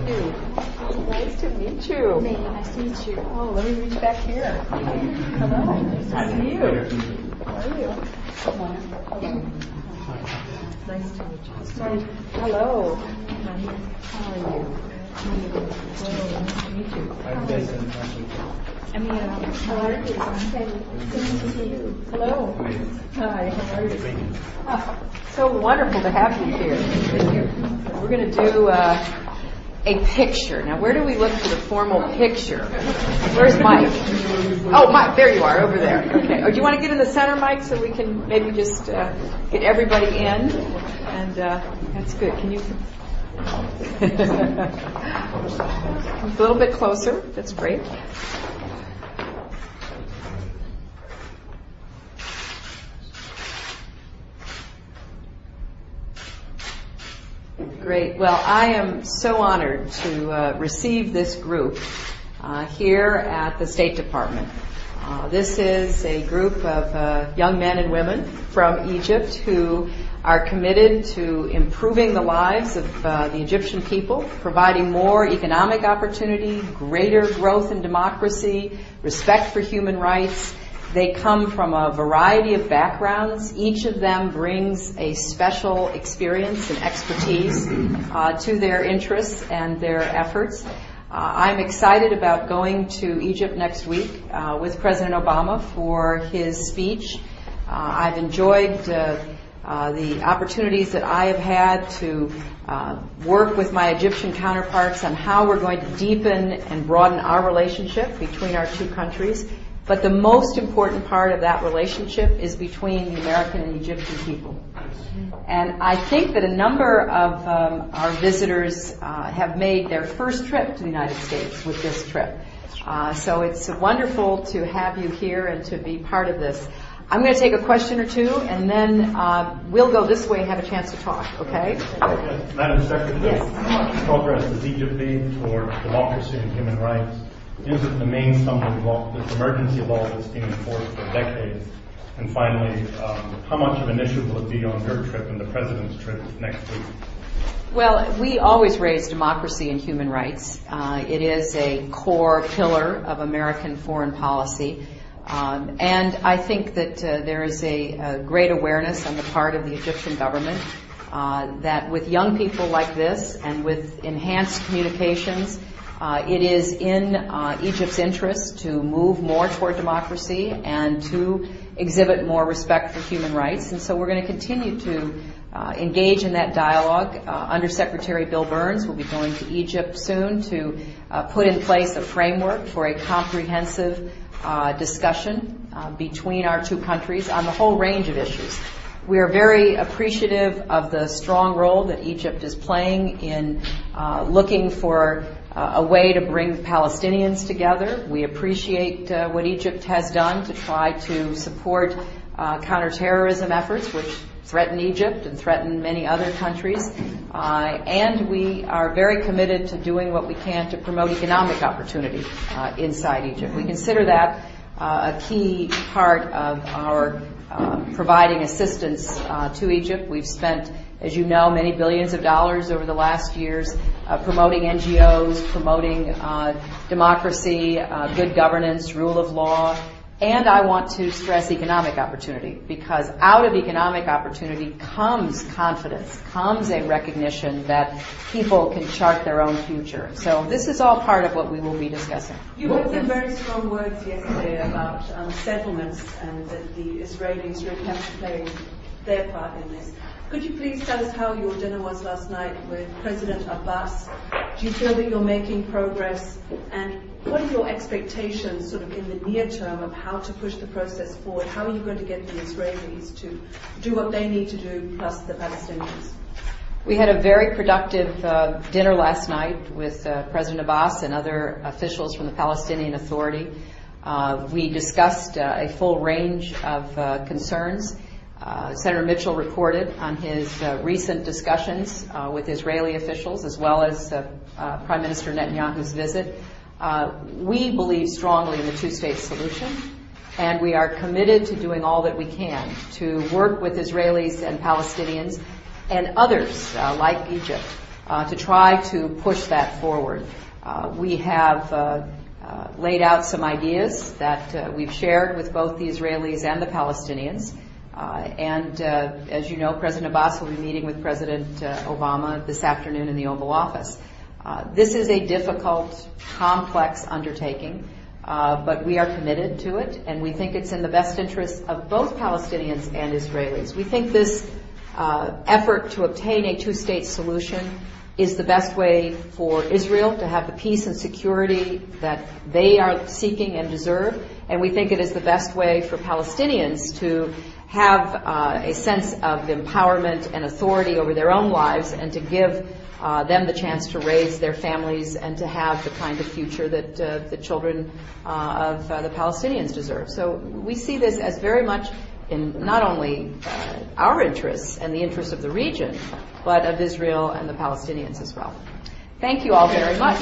you? Nice to meet you. Nice to meet you. Oh, let me reach back here. Hello. Nice to see you. How are you? Hello. Nice to meet you. Sorry. Hello. How are you? Hello. Nice to meet you. I'm Hillary. Nice to see you. Hello. Hi, how are you? So wonderful to have you here. We're going to do a picture. Now, where do we look for the formal picture? Where's Mike? Oh, Mike, there you are, over there. Okay. Or do you want to get in the center, Mike, so we can maybe just get everybody in? And that's good. Can you... a little bit closer. That's great. Great. Well, I am so honored to receive this group here at the State Department. This is a group of young men and women from Egypt who are committed to improving the lives of the Egyptian people, providing more economic opportunity, greater growth in democracy, respect for human rights. They come from a variety of backgrounds. Each of them brings a special experience and expertise to their interests and their efforts. I'm excited about going to Egypt next week with President Obama for his speech. I've enjoyed the opportunities that I have had to work with my Egyptian counterparts on how we're going to deepen and broaden our relationship between our two countries. But the most important part of that relationship is between the American and Egyptian people. And I think that a number of our visitors have made their first trip to the United States with this trip. So it's wonderful to have you here and to be part of this. I'm going to take a question or two, and then we'll go this way and have a chance to talk, okay? Yes. Madam Secretary, yes. How much progress has Egypt made toward democracy and human rights? Is it the main stumbling block, this emergency law that's been enforced for decades? And finally, how much of an issue will it be on your trip and the President's trip next week? Well, we always raise democracy and human rights. It is a core pillar of American foreign policy. And I think that there is a great awareness on the part of the Egyptian government that with young people like this and with enhanced communications, it is in Egypt's interest to move more toward democracy and to exhibit more respect for human rights. And so we're going to continue to engage in that dialogue. Undersecretary Bill Burns will be going to Egypt soon to put in place a framework for a comprehensive discussion between our two countries on the whole range of issues. We are very appreciative of the strong role that Egypt is playing in looking for a way to bring Palestinians together. We appreciate what Egypt has done to try to support counterterrorism efforts, which threaten Egypt and threaten many other countries. And we are very committed to doing what we can to promote economic opportunity inside Egypt. We consider that a key part of our providing assistance to Egypt. We've spent, as you know, many billions of dollars over the last years promoting NGOs, promoting democracy, good governance, rule of law. And I want to stress economic opportunity, because out of economic opportunity comes confidence, comes a recognition that people can chart their own future. So this is all part of what we will be discussing. You had some very strong words yesterday about settlements and that the Israelis really have to play their part in this. Could you please tell us how your dinner was last night with President Abbas? Do you feel that you're making progress? And what are your expectations sort of in the near term of how to push the process forward? How are you going to get the Israelis to do what they need to do, plus the Palestinians? We had a very productive dinner last night with President Abbas and other officials from the Palestinian Authority. We discussed a full range of concerns. Senator Mitchell reported on his recent discussions with Israeli officials, as well as Prime Minister Netanyahu's visit. We believe strongly in the two-state solution, and we are committed to doing all that we can to work with Israelis and Palestinians and others like Egypt to try to push that forward. We have laid out some ideas that we've shared with both the Israelis and the Palestinians. And as you know, President Abbas will be meeting with President Obama this afternoon in the Oval Office. This is a difficult, complex undertaking, but we are committed to it, and we think it's in the best interest of both Palestinians and Israelis. We think this effort to obtain a two-state solution is the best way for Israel to have the peace and security that they are seeking and deserve, and we think it is the best way for Palestinians to have a sense of empowerment and authority over their own lives, and to give them the chance to raise their families and to have the kind of future that the children of the Palestinians deserve. So we see this as very much in not only our interests and the interests of the region, but of Israel and the Palestinians as well. Thank you all very much.